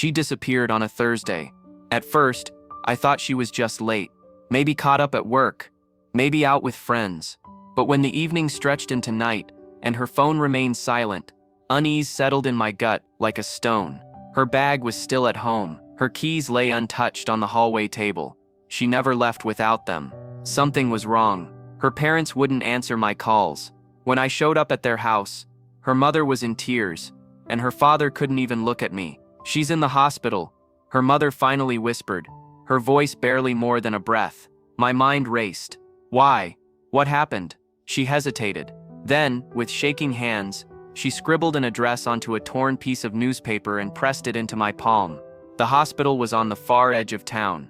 She disappeared on a Thursday. At first, I thought she was just late, maybe caught up at work, maybe out with friends. But when the evening stretched into night and her phone remained silent, unease settled in my gut like a stone. Her bag was still at home. Her keys lay untouched on the hallway table. She never left without them. Something was wrong. Her parents wouldn't answer my calls. When I showed up at their house, her mother was in tears, and her father couldn't even look at me. "She's in the hospital," her mother finally whispered, her voice barely more than a breath. My mind raced. Why? What happened? She hesitated. Then, with shaking hands, she scribbled an address onto a torn piece of newspaper and pressed it into my palm. The hospital was on the far edge of town.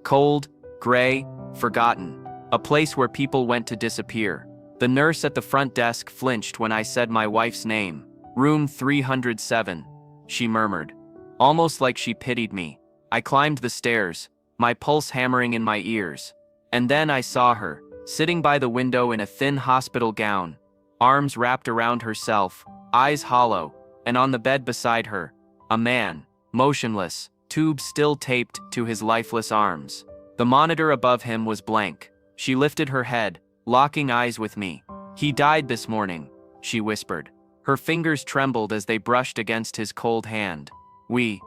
Cold, gray, forgotten. A place where people went to disappear. The nurse at the front desk flinched when I said my wife's name. "Room 307, she murmured, almost like she pitied me. I climbed the stairs, my pulse hammering in my ears. And then I saw her, sitting by the window in a thin hospital gown, arms wrapped around herself, eyes hollow, and on the bed beside her, a man, motionless, tubes still taped to his lifeless arms. The monitor above him was blank. She lifted her head, locking eyes with me. "He died this morning," she whispered. Her fingers trembled as they brushed against his cold hand. We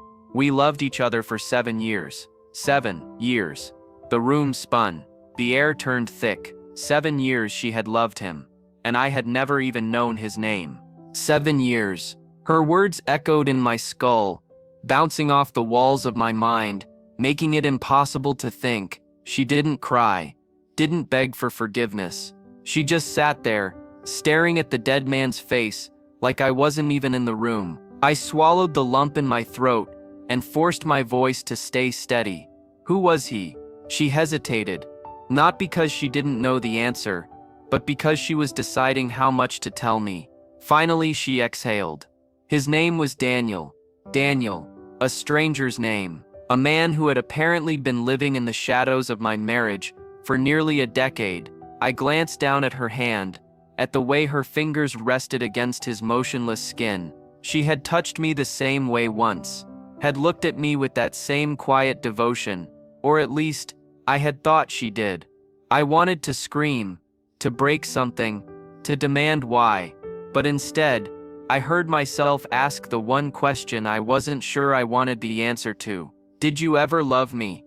loved each other for 7 years. 7 years. The room spun. The air turned thick. 7 years she had loved him, and I had never even known his name. 7 years. Her words echoed in my skull, bouncing off the walls of my mind, making it impossible to think. She didn't cry, didn't beg for forgiveness. She just sat there, staring at the dead man's face, like I wasn't even in the room. I swallowed the lump in my throat and forced my voice to stay steady. Who was he? She hesitated, not because she didn't know the answer, but because she was deciding how much to tell me. Finally, she exhaled. His name was Daniel. Daniel, a stranger's name. A man who had apparently been living in the shadows of my marriage for nearly a decade. I glanced down at her hand, at the way her fingers rested against his motionless skin. She had touched me the same way once, had looked at me with that same quiet devotion, or at least, I had thought she did. I wanted to scream, to break something, to demand why, but instead, I heard myself ask the one question I wasn't sure I wanted the answer to. "Did you ever love me?"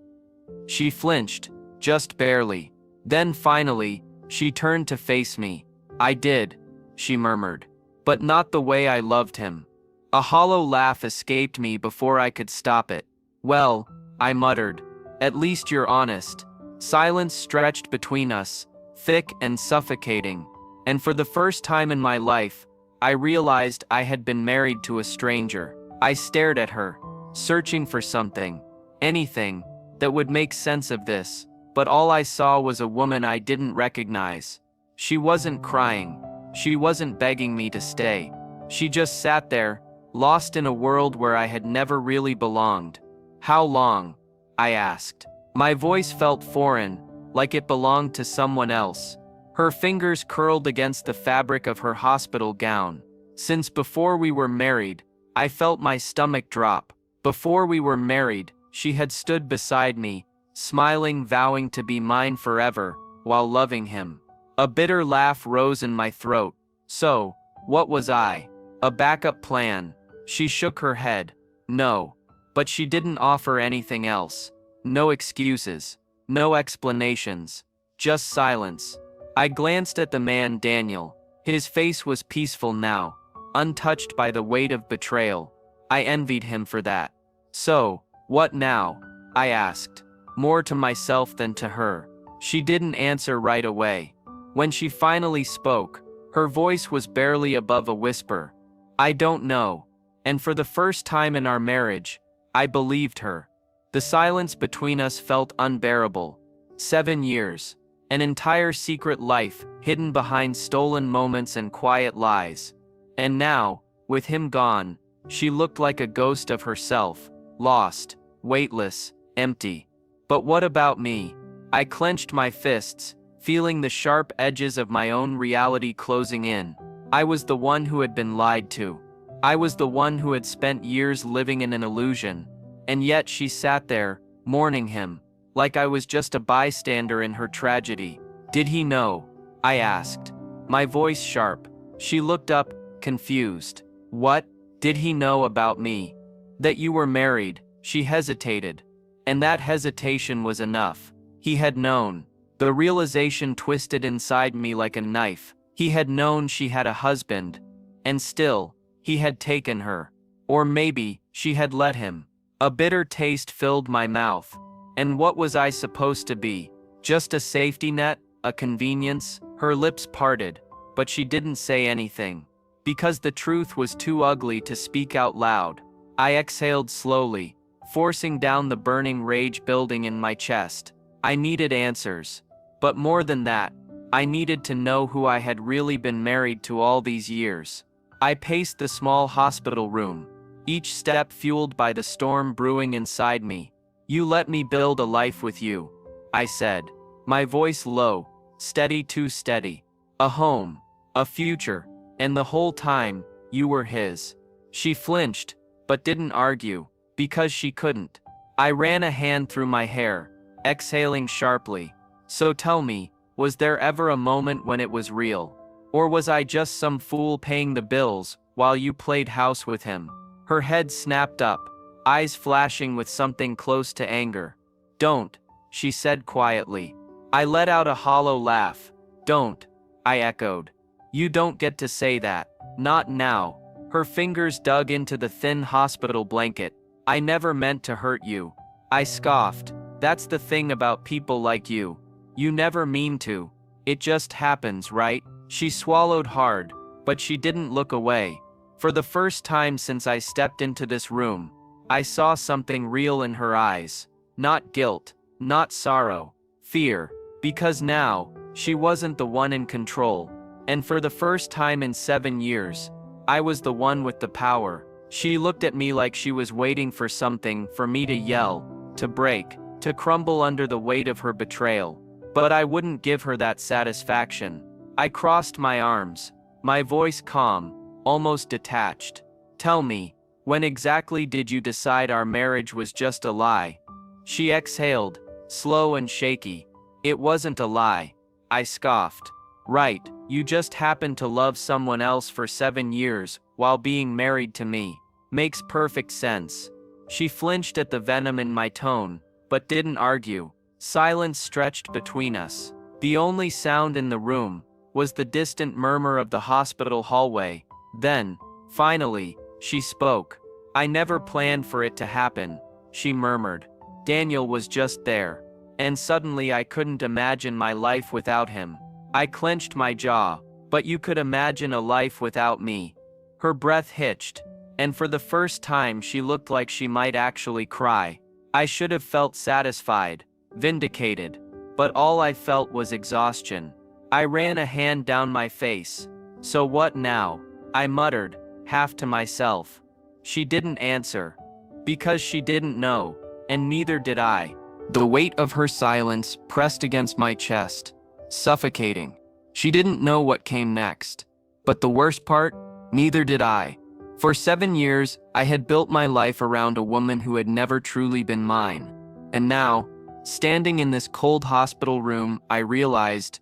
She flinched, just barely. Then finally, she turned to face me. "I did," she murmured, "but not the way I loved him." A hollow laugh escaped me before I could stop it. "Well," I muttered, "at least you're honest." Silence stretched between us, thick and suffocating, and for the first time in my life, I realized I had been married to a stranger. I stared at her, searching for something, anything, that would make sense of this, but all I saw was a woman I didn't recognize. She wasn't crying. She wasn't begging me to stay. She just sat there, lost in a world where I had never really belonged. "How long?" I asked. My voice felt foreign, like it belonged to someone else. Her fingers curled against the fabric of her hospital gown. "Since before we were married." I felt my stomach drop. Before we were married, she had stood beside me, smiling, vowing to be mine forever, while loving him. A bitter laugh rose in my throat. So, what was I? A backup plan? She shook her head. No. But she didn't offer anything else. No excuses. No explanations. Just silence. I glanced at the man, Daniel. His face was peaceful now, untouched by the weight of betrayal. I envied him for that. "So, what now?" I asked, more to myself than to her. She didn't answer right away. When she finally spoke, her voice was barely above a whisper. "I don't know." And for the first time in our marriage, I believed her. The silence between us felt unbearable. 7 years. An entire secret life, hidden behind stolen moments and quiet lies. And now, with him gone, she looked like a ghost of herself, lost, weightless, empty. But what about me? I clenched my fists, feeling the sharp edges of my own reality closing in. I was the one who had been lied to. I was the one who had spent years living in an illusion, And yet she sat there, mourning him, like I was just a bystander in her tragedy. Did he know? I asked, my voice sharp. She looked up, confused. What? Did he know about me? That you were married? She hesitated. And that hesitation was enough. He had known. The realization twisted inside me like a knife. He had known she had a husband. And still, he had taken her. Or maybe, she had let him. A bitter taste filled my mouth. And what was I supposed to be? Just a safety net? A convenience? Her lips parted, but she didn't say anything. Because the truth was too ugly to speak out loud. I exhaled slowly, forcing down the burning rage building in my chest. I needed answers. But more than that, I needed to know who I had really been married to all these years. I paced the small hospital room, each step fueled by the storm brewing inside me. You let me build a life with you, I said, my voice low, steady, too steady. A home, a future, and the whole time, you were his. She flinched, but didn't argue, because she couldn't. I ran a hand through my hair, exhaling sharply. So tell me, was there ever a moment when it was real? Or was I just some fool paying the bills while you played house with him? Her head snapped up, eyes flashing with something close to anger. Don't, she said quietly. I let out a hollow laugh. Don't, I echoed. You don't get to say that. Not now. Her fingers dug into the thin hospital blanket. I never meant to hurt you. I scoffed. That's the thing about people like you. You never mean to. It just happens, right? She swallowed hard, but she didn't look away. For the first time since I stepped into this room, I saw something real in her eyes. Not guilt, not sorrow, fear. Because now, she wasn't the one in control. And for the first time in 7 years, I was the one with the power. She looked at me like she was waiting for something for me to yell, to break, to crumble under the weight of her betrayal. But I wouldn't give her that satisfaction. I crossed my arms, my voice calm, almost detached. Tell me, when exactly did you decide our marriage was just a lie? She exhaled, slow and shaky. It wasn't a lie. I scoffed. Right, you just happened to love someone else for 7 years while being married to me. Makes perfect sense. She flinched at the venom in my tone, but didn't argue. Silence stretched between us. The only sound in the room was the distant murmur of the hospital hallway. Then, finally, she spoke. I never planned for it to happen, she murmured. Daniel was just there. And suddenly I couldn't imagine my life without him. I clenched my jaw. But you could imagine a life without me. Her breath hitched, and for the first time she looked like she might actually cry. I should have felt satisfied, vindicated, but all I felt was exhaustion. I ran a hand down my face. So what now? I muttered, half to myself. She didn't answer. Because she didn't know, and neither did I. The weight of her silence pressed against my chest, suffocating. She didn't know what came next. But the worst part, neither did I. For 7 years, I had built my life around a woman who had never truly been mine. And now, standing in this cold hospital room, I realized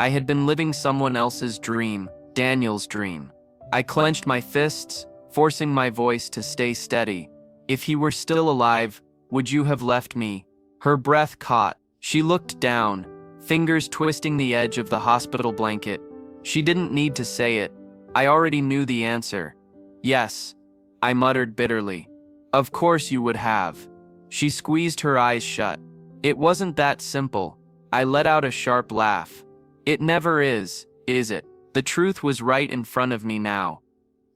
I had been living someone else's dream, Daniel's dream. I clenched my fists, forcing my voice to stay steady. If he were still alive, would you have left me? Her breath caught. She looked down, fingers twisting the edge of the hospital blanket. She didn't need to say it. I already knew the answer. Yes, I muttered bitterly. Of course you would have. She squeezed her eyes shut. It wasn't that simple. I let out a sharp laugh. It never is it? The truth was right in front of me now.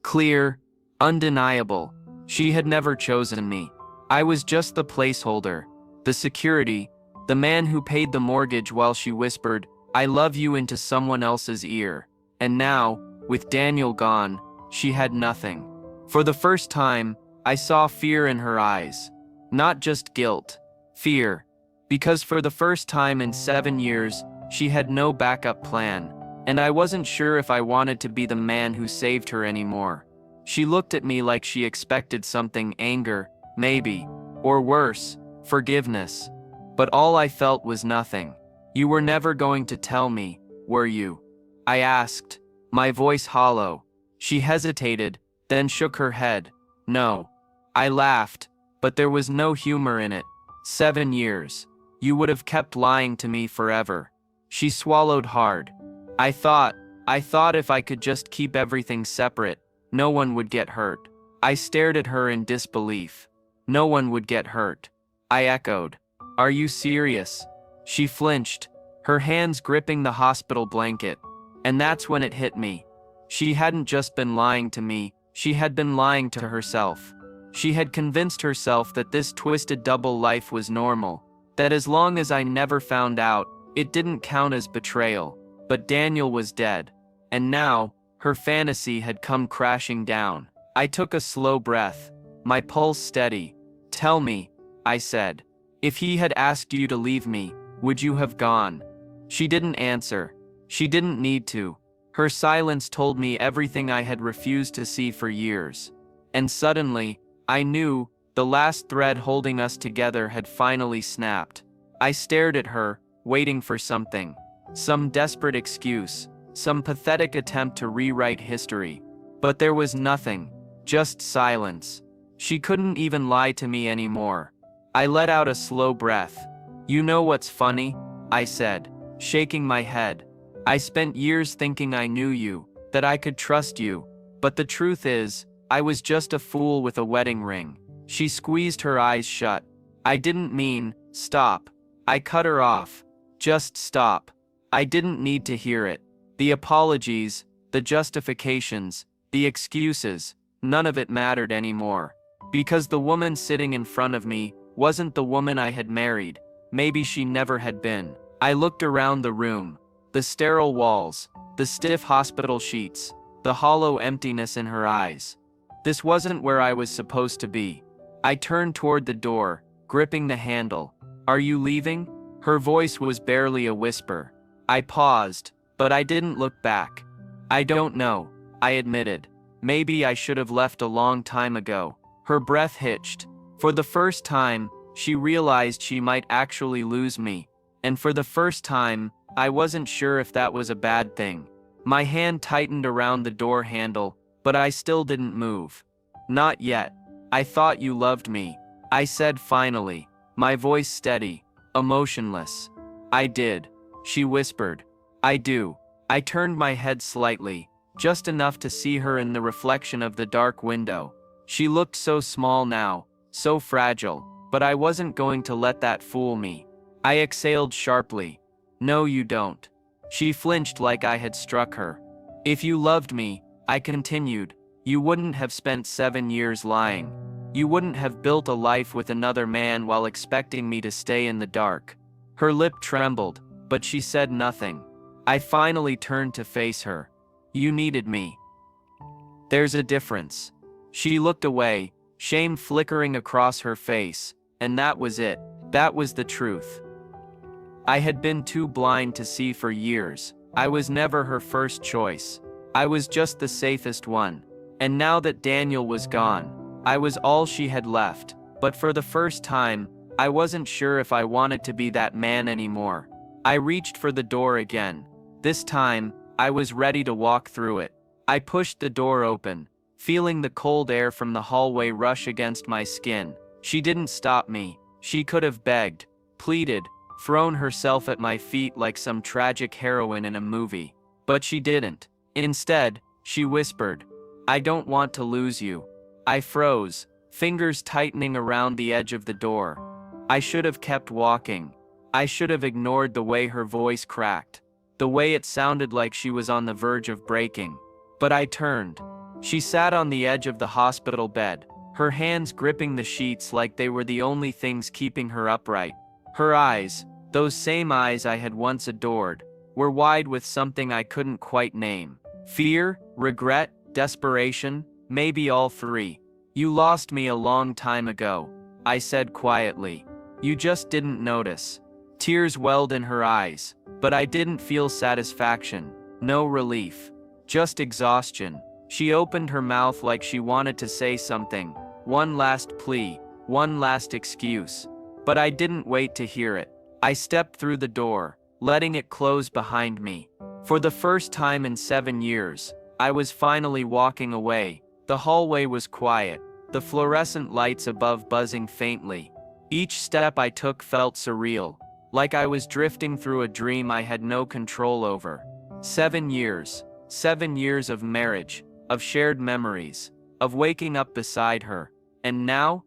Clear, undeniable. She had never chosen me. I was just the placeholder, the security, the man who paid the mortgage while she whispered, I love you into someone else's ear. And now, with Daniel gone, she had nothing. For the first time, I saw fear in her eyes. Not just guilt, fear. Because for the first time in 7 years, she had no backup plan. And I wasn't sure if I wanted to be the man who saved her anymore. She looked at me like she expected something, anger, maybe. Or worse, forgiveness. But all I felt was nothing. You were never going to tell me, were you? I asked, my voice hollow. She hesitated, then shook her head. No. I laughed, but there was no humor in it. 7 years. You would have kept lying to me forever. She swallowed hard. I thought if I could just keep everything separate, no one would get hurt. I stared at her in disbelief. No one would get hurt. I echoed. Are you serious? She flinched, her hands gripping the hospital blanket. And that's when it hit me. She hadn't just been lying to me, she had been lying to herself. She had convinced herself that this twisted double life was normal, that as long as I never found out, it didn't count as betrayal. But Daniel was dead. And now, her fantasy had come crashing down. I took a slow breath, my pulse steady. Tell me, I said. If he had asked you to leave me, would you have gone? She didn't answer. She didn't need to. Her silence told me everything I had refused to see for years. And suddenly, I knew, the last thread holding us together had finally snapped. I stared at her, waiting for something. Some desperate excuse, some pathetic attempt to rewrite history. But there was nothing, just silence. She couldn't even lie to me anymore. I let out a slow breath. You know what's funny? I said, shaking my head. I spent years thinking I knew you, that I could trust you. But the truth is, I was just a fool with a wedding ring. She squeezed her eyes shut. I didn't mean, stop. I cut her off. Just stop. I didn't need to hear it. The apologies, the justifications, the excuses, none of it mattered anymore. Because the woman sitting in front of me wasn't the woman I had married. Maybe she never had been. I looked around the room. The sterile walls, the stiff hospital sheets, the hollow emptiness in her eyes. This wasn't where I was supposed to be. I turned toward the door, gripping the handle. Are you leaving? Her voice was barely a whisper. I paused, but I didn't look back. I don't know, I admitted. Maybe I should have left a long time ago. Her breath hitched. For the first time, she realized she might actually lose me. And for the first time, I wasn't sure if that was a bad thing. My hand tightened around the door handle, but I still didn't move. Not yet. I thought you loved me, I said finally, my voice steady, emotionless. I did, she whispered. I do. I turned my head slightly, just enough to see her in the reflection of the dark window. She looked so small now, so fragile, but I wasn't going to let that fool me. I exhaled sharply. No, you don't. She flinched like I had struck her. If you loved me, I continued, you wouldn't have spent 7 years lying. You wouldn't have built a life with another man while expecting me to stay in the dark. Her lip trembled, but she said nothing. I finally turned to face her. You needed me. There's a difference. She looked away, shame flickering across her face, and that was it. That was the truth. I had been too blind to see for years. I was never her first choice. I was just the safest one. And now that Daniel was gone, I was all she had left. But for the first time, I wasn't sure if I wanted to be that man anymore. I reached for the door again. This time, I was ready to walk through it. I pushed the door open, feeling the cold air from the hallway rush against my skin. She didn't stop me. She could have begged, pleaded, thrown herself at my feet like some tragic heroine in a movie. But she didn't. Instead, she whispered, I don't want to lose you. I froze, fingers tightening around the edge of the door. I should have kept walking. I should have ignored the way her voice cracked, the way it sounded like she was on the verge of breaking. But I turned. She sat on the edge of the hospital bed, her hands gripping the sheets like they were the only things keeping her upright. Her eyes, those same eyes I had once adored, were wide with something I couldn't quite name. Fear, regret, desperation, maybe all three. You lost me a long time ago, I said quietly. You just didn't notice. Tears welled in her eyes, but I didn't feel satisfaction, no relief, just exhaustion. She opened her mouth like she wanted to say something, one last plea, one last excuse. But I didn't wait to hear it. I stepped through the door, letting it close behind me. For the first time in 7 years, I was finally walking away. The hallway was quiet, the fluorescent lights above buzzing faintly. Each step I took felt surreal, like I was drifting through a dream I had no control over. 7 years. 7 years of marriage, of shared memories, of waking up beside her. And now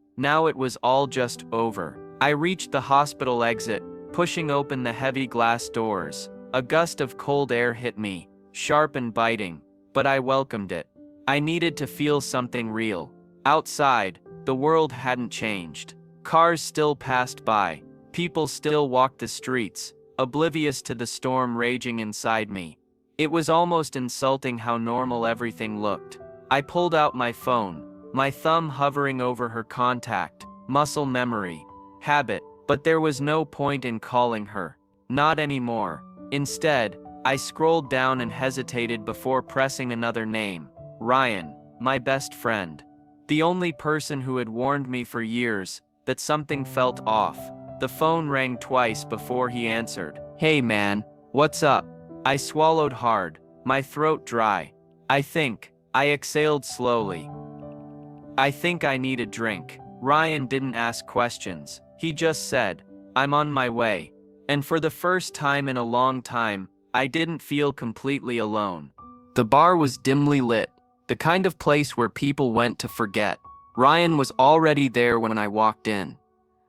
it was all just over. I reached the hospital exit, pushing open the heavy glass doors. A gust of cold air hit me, sharp and biting, but I welcomed it. I needed to feel something real. Outside, the world hadn't changed. Cars still passed by, people still walked the streets, oblivious to the storm raging inside me. It was almost insulting how normal everything looked. I pulled out my phone, my thumb hovering over her contact, muscle memory, habit, but there was no point in calling her. Not anymore. Instead, I scrolled down and hesitated before pressing another name. Ryan, my best friend. The only person who had warned me for years that something felt off. The phone rang twice before he answered. "Hey man, what's up?" I swallowed hard, my throat dry. I exhaled slowly. "I think I need a drink." Ryan didn't ask questions. He just said, "I'm on my way." And for the first time in a long time, I didn't feel completely alone. The bar was dimly lit, the kind of place where people went to forget. Ryan was already there when I walked in.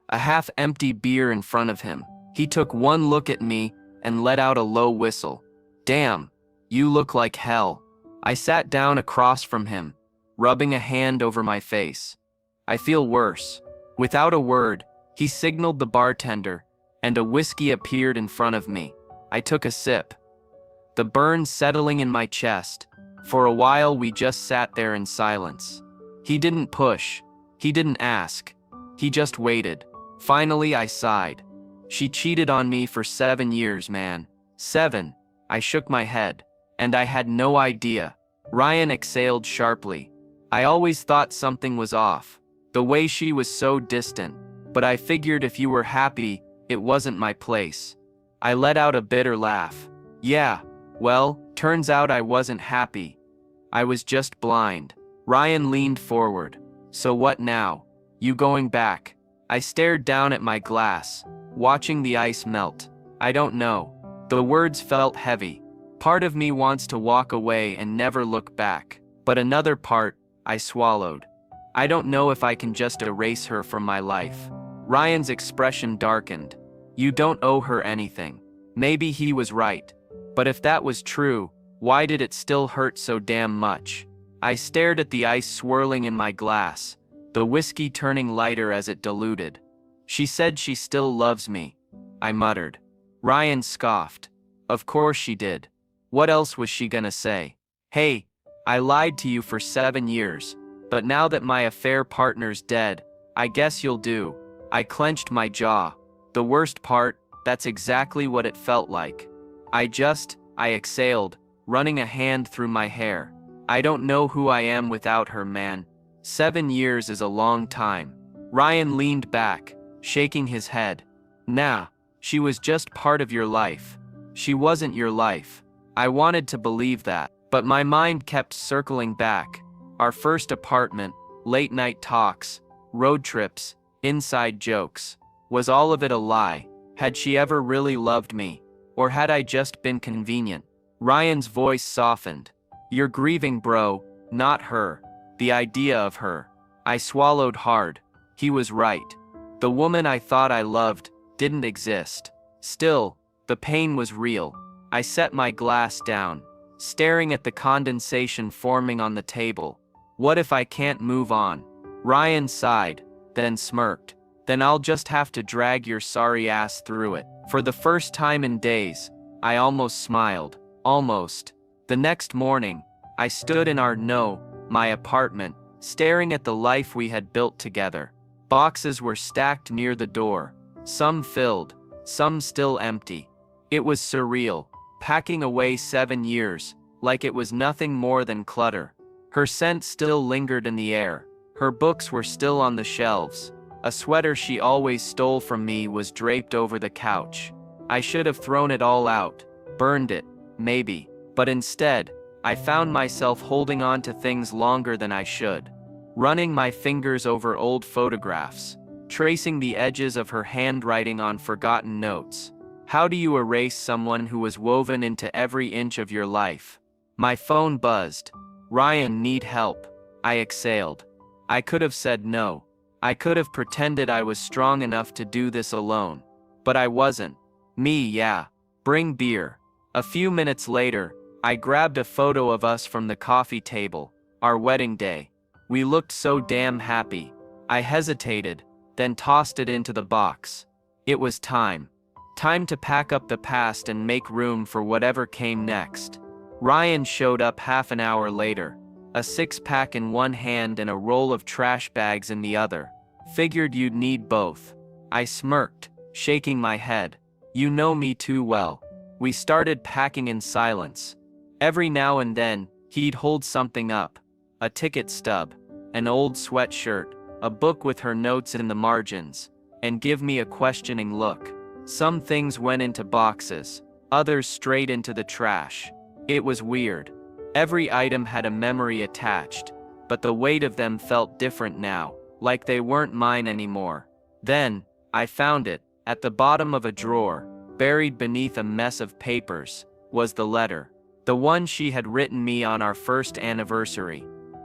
A half-empty beer in front of him. He took one look at me and let out a low whistle. "Damn, you look like hell." I sat down across from him, rubbing a hand over my face. "I feel worse." Without a word, he signaled the bartender, and a whiskey appeared in front of me. I took a sip, the burn settling in my chest. For a while we just sat there in silence. He didn't push, he didn't ask, he just waited. Finally I sighed. "She cheated on me for 7 years, man. 7. I shook my head, and I had no idea. Ryan exhaled sharply. "I always thought something was off, the way she was so distant, but I figured if you were happy, it wasn't my place." I let out a bitter laugh. "Yeah, well, turns out I wasn't happy. I was just blind." Ryan leaned forward. "So what now? You going back?" I stared down at my glass, watching the ice melt. "I don't know." The words felt heavy. Part of me wants to walk away and never look back, but another part, I swallowed. "I don't know if I can just erase her from my life." Ryan's expression darkened. "You don't owe her anything." Maybe he was right. But if that was true, why did it still hurt so damn much? I stared at the ice swirling in my glass, the whiskey turning lighter as it diluted. "She said she still loves me," I muttered. Ryan scoffed. "Of course she did. What else was she gonna say? Hey, I lied to you for 7 years, but now that my affair partner's dead, I guess you'll do." I clenched my jaw. The worst part, that's exactly what it felt like. I exhaled, running a hand through my hair. "I don't know who I am without her, man. 7 years is a long time." Ryan leaned back, shaking his head. "Nah, she was just part of your life. She wasn't your life." I wanted to believe that, but my mind kept circling back. Our first apartment, late-night talks, road trips, inside jokes. Was all of it a lie? Had she ever really loved me? Or had I just been convenient? Ryan's voice softened. "You're grieving, bro, not her. The idea of her." I swallowed hard. He was right. The woman I thought I loved didn't exist. Still, the pain was real. I set my glass down, staring at the condensation forming on the table. What if I can't move on? Ryan sighed, then smirked. "Then I'll just have to drag your sorry ass through it." For the first time in days, I almost smiled. Almost. The next morning, I stood in my apartment, staring at the life we had built together. Boxes were stacked near the door, some filled, some still empty. It was surreal, packing away 7 years, like it was nothing more than clutter. Her scent still lingered in the air. Her books were still on the shelves. A sweater she always stole from me was draped over the couch. I should have thrown it all out, burned it, maybe, but instead, I found myself holding on to things longer than I should. Running my fingers over old photographs, tracing the edges of her handwriting on forgotten notes. How do you erase someone who was woven into every inch of your life? My phone buzzed. Ryan, need help. I exhaled. I could have said no. I could have pretended I was strong enough to do this alone. But I wasn't. Me, yeah. Bring beer. A few minutes later, I grabbed a photo of us from the coffee table, our wedding day. We looked so damn happy. I hesitated, then tossed it into the box. It was time. Time to pack up the past and make room for whatever came next. Ryan showed up half an hour later, a six-pack in one hand and a roll of trash bags in the other. Figured you'd need both. I smirked, shaking my head. You know me too well. We started packing in silence. Every now and then, he'd hold something up. A ticket stub, an old sweatshirt, a book with her notes in the margins, and give me a questioning look. Some things went into boxes, others straight into the trash. It was weird. Every item had a memory attached, but the weight of them felt different now, like they weren't mine anymore. Then, I found it. At the bottom of a drawer, buried beneath a mess of papers, was the letter. The one she had written me on our first anniversary.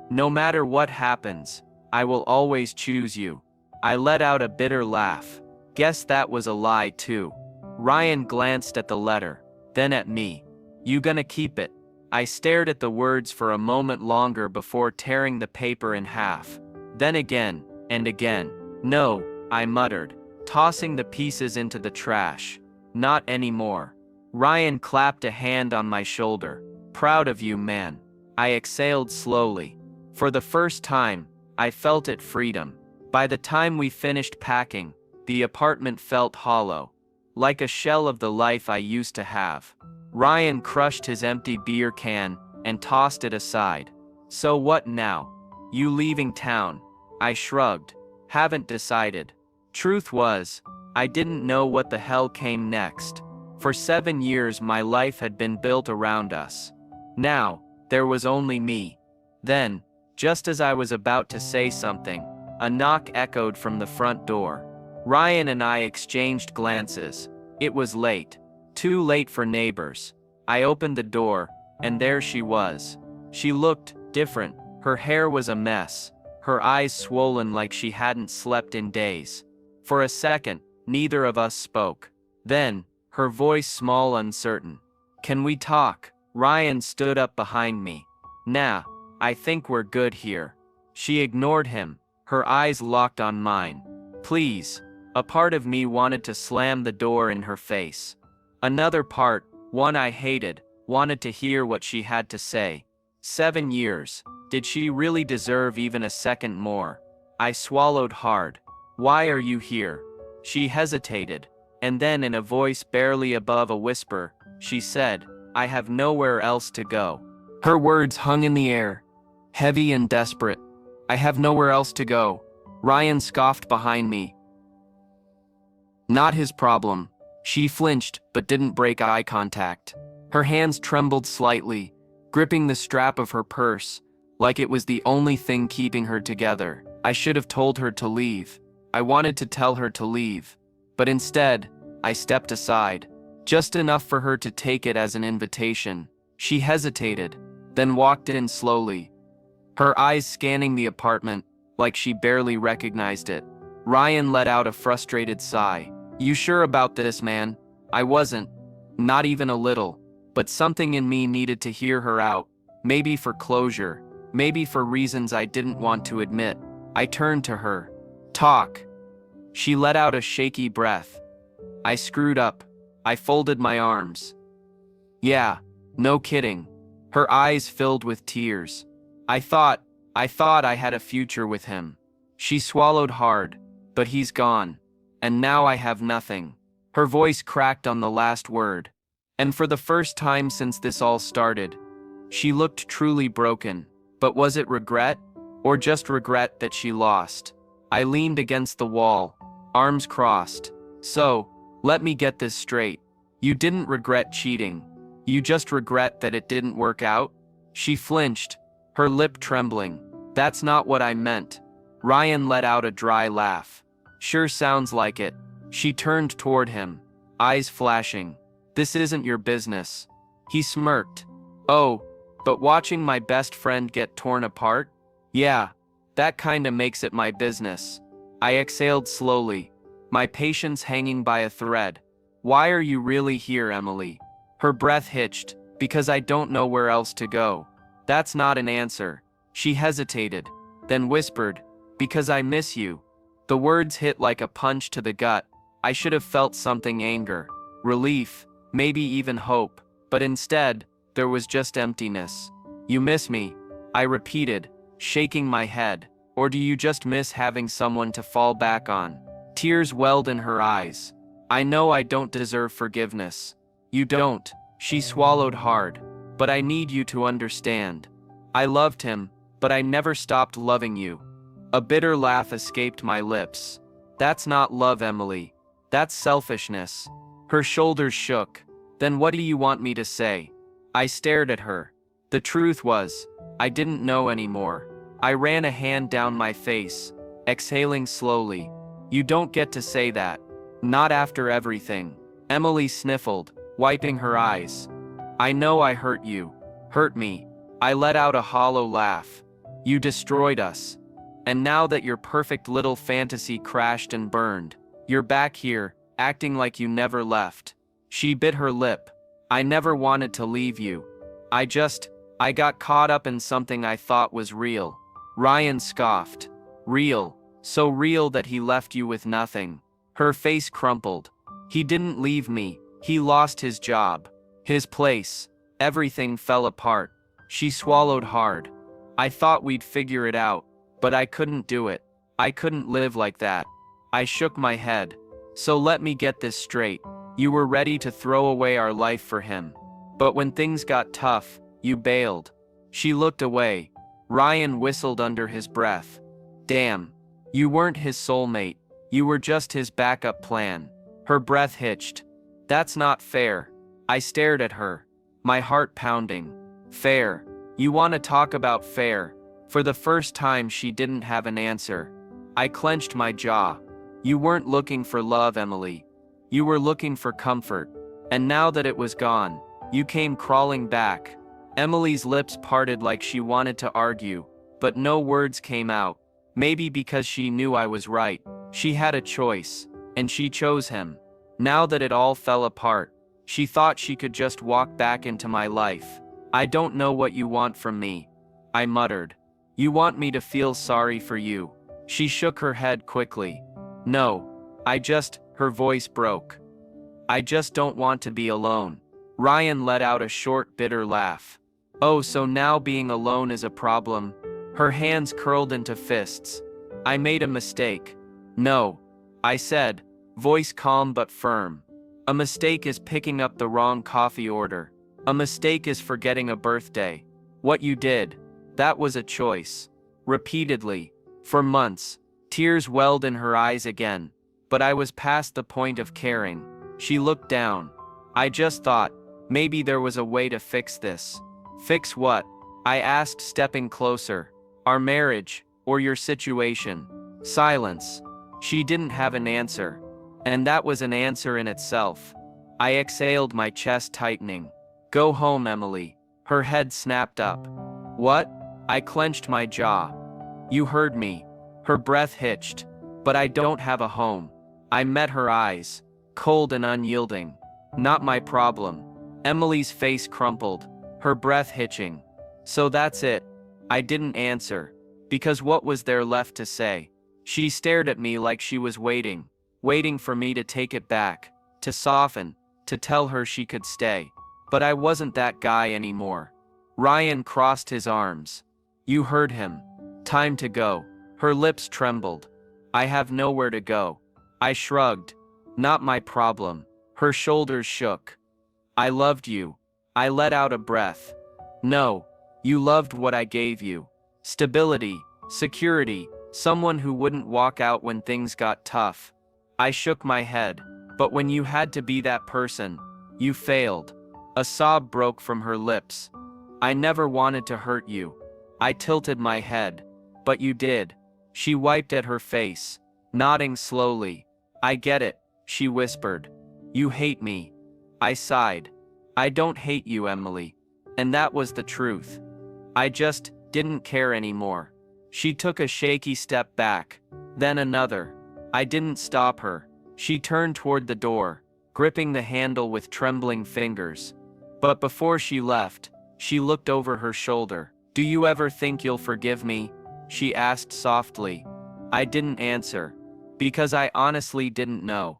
No matter what happens, I will always choose you. I let out a bitter laugh. Guess that was a lie too. Ryan glanced at the letter, then at me. You gonna keep it? I stared at the words for a moment longer before tearing the paper in half. Then again, and again. No, I muttered, tossing the pieces into the trash. Not anymore. Ryan clapped a hand on my shoulder. Proud of you, man. I exhaled slowly. For the first time, I felt it freedom. By the time we finished packing, the apartment felt hollow, like a shell of the life I used to have. Ryan crushed his empty beer can and tossed it aside. So what now? You leaving town? I shrugged. Haven't decided. Truth was, I didn't know what the hell came next. For 7 years my life had been built around us. Now, there was only me. Then, just as I was about to say something, a knock echoed from the front door. Ryan and I exchanged glances. It was late. Too late for neighbors. I opened the door, and there she was. She looked different. Her hair was a mess, her eyes swollen like she hadn't slept in days. For a second, neither of us spoke. Then, her voice small, uncertain. Can we talk? Ryan stood up behind me. Nah, I think we're good here. She ignored him, her eyes locked on mine. Please. A part of me wanted to slam the door in her face. Another part, one I hated, wanted to hear what she had to say. 7 years. Did she really deserve even a second more? I swallowed hard. Why are you here? She hesitated, and then in a voice barely above a whisper, she said, I have nowhere else to go. Her words hung in the air, heavy and desperate. I have nowhere else to go. Ryan scoffed behind me. Not his problem. She flinched, but didn't break eye contact. Her hands trembled slightly, gripping the strap of her purse, like it was the only thing keeping her together. I should have told her to leave. I wanted to tell her to leave. But instead, I stepped aside, just enough for her to take it as an invitation. She hesitated, then walked in slowly, her eyes scanning the apartment, like she barely recognized it. Ryan let out a frustrated sigh. You sure about this, man? I wasn't. Not even a little. But something in me needed to hear her out. Maybe for closure. Maybe for reasons I didn't want to admit. I turned to her. Talk. She let out a shaky breath. I screwed up. I folded my arms. Yeah, no kidding. Her eyes filled with tears. I thought I had a future with him. She swallowed hard. But he's gone. And now I have nothing. Her voice cracked on the last word. And for the first time since this all started, she looked truly broken. But was it regret? Or just regret that she lost? I leaned against the wall, arms crossed. So, let me get this straight. You didn't regret cheating. You just regret that it didn't work out? She flinched, her lip trembling. That's not what I meant. Ryan let out a dry laugh. Sure sounds like it. She turned toward him, eyes flashing. This isn't your business. He smirked. Oh, but watching my best friend get torn apart? Yeah, that kinda makes it my business. I exhaled slowly, my patience hanging by a thread. Why are you really here, Emily? Her breath hitched, because I don't know where else to go. That's not an answer. She hesitated, then whispered, because I miss you. The words hit like a punch to the gut. I should have felt something: anger, relief, maybe even hope. But instead, there was just emptiness. You miss me, I repeated, shaking my head. Or do you just miss having someone to fall back on? Tears welled in her eyes. I know I don't deserve forgiveness. You don't. She swallowed hard. But I need you to understand. I loved him, but I never stopped loving you. A bitter laugh escaped my lips. That's not love, Emily. That's selfishness. Her shoulders shook. Then what do you want me to say? I stared at her. The truth was, I didn't know anymore. I ran a hand down my face, exhaling slowly. You don't get to say that. Not after everything. Emily sniffled, wiping her eyes. I know I hurt you. Hurt me. I let out a hollow laugh. You destroyed us. And now that your perfect little fantasy crashed and burned, you're back here, acting like you never left. She bit her lip. I never wanted to leave you. I got caught up in something I thought was real. Ryan scoffed. Real. So real that he left you with nothing. Her face crumpled. He didn't leave me. He lost his job. His place. Everything fell apart. She swallowed hard. I thought we'd figure it out, but I couldn't do it. I couldn't live like that. I shook my head. So let me get this straight. You were ready to throw away our life for him. But when things got tough, you bailed. She looked away. Ryan whistled under his breath. Damn. You weren't his soulmate. You were just his backup plan. Her breath hitched. That's not fair. I stared at her, my heart pounding. Fair. You want to talk about fair? For the first time, she didn't have an answer. I clenched my jaw. You weren't looking for love, Emily. You were looking for comfort. And now that it was gone, you came crawling back. Emily's lips parted like she wanted to argue, but no words came out. Maybe because she knew I was right. She had a choice, and she chose him. Now that it all fell apart, she thought she could just walk back into my life. I don't know what you want from me, I muttered. You want me to feel sorry for you? She shook her head quickly. No, her voice broke. I just don't want to be alone. Ryan let out a short, bitter laugh. Oh, so now being alone is a problem? Her hands curled into fists. I made a mistake. No, I said, voice calm but firm. A mistake is picking up the wrong coffee order. A mistake is forgetting a birthday. What you did, that was a choice. Repeatedly, for months, tears welled in her eyes again. But I was past the point of caring. She looked down. I just thought, maybe there was a way to fix this. Fix what? I asked, stepping closer. Our marriage, or your situation. Silence. She didn't have an answer. And that was an answer in itself. I exhaled, my chest tightening. Go home, Emily. Her head snapped up. What? I clenched my jaw. You heard me. Her breath hitched. But I don't have a home. I met her eyes, cold and unyielding. Not my problem. Emily's face crumpled, her breath hitching. So that's it. I didn't answer. Because what was there left to say? She stared at me like she was waiting for me to take it back, to soften, to tell her she could stay. But I wasn't that guy anymore. Ryan crossed his arms. You heard him. Time to go. Her lips trembled. I have nowhere to go. I shrugged. Not my problem. Her shoulders shook. I loved you. I let out a breath. No, you loved what I gave you. Stability, security, Someone who wouldn't walk out when things got tough. I shook my head. But when you had to be that person, you failed. A sob broke from her lips. I never wanted to hurt you. I tilted my head. But you did. She wiped at her face, nodding slowly. I get it, she whispered. You hate me. I sighed. I don't hate you, Emily. And that was the truth. I just didn't care anymore. She took a shaky step back, then another. I didn't stop her. She turned toward the door, gripping the handle with trembling fingers. But before she left, she looked over her shoulder. Do you ever think you'll forgive me? She asked softly. I didn't answer, because I honestly didn't know.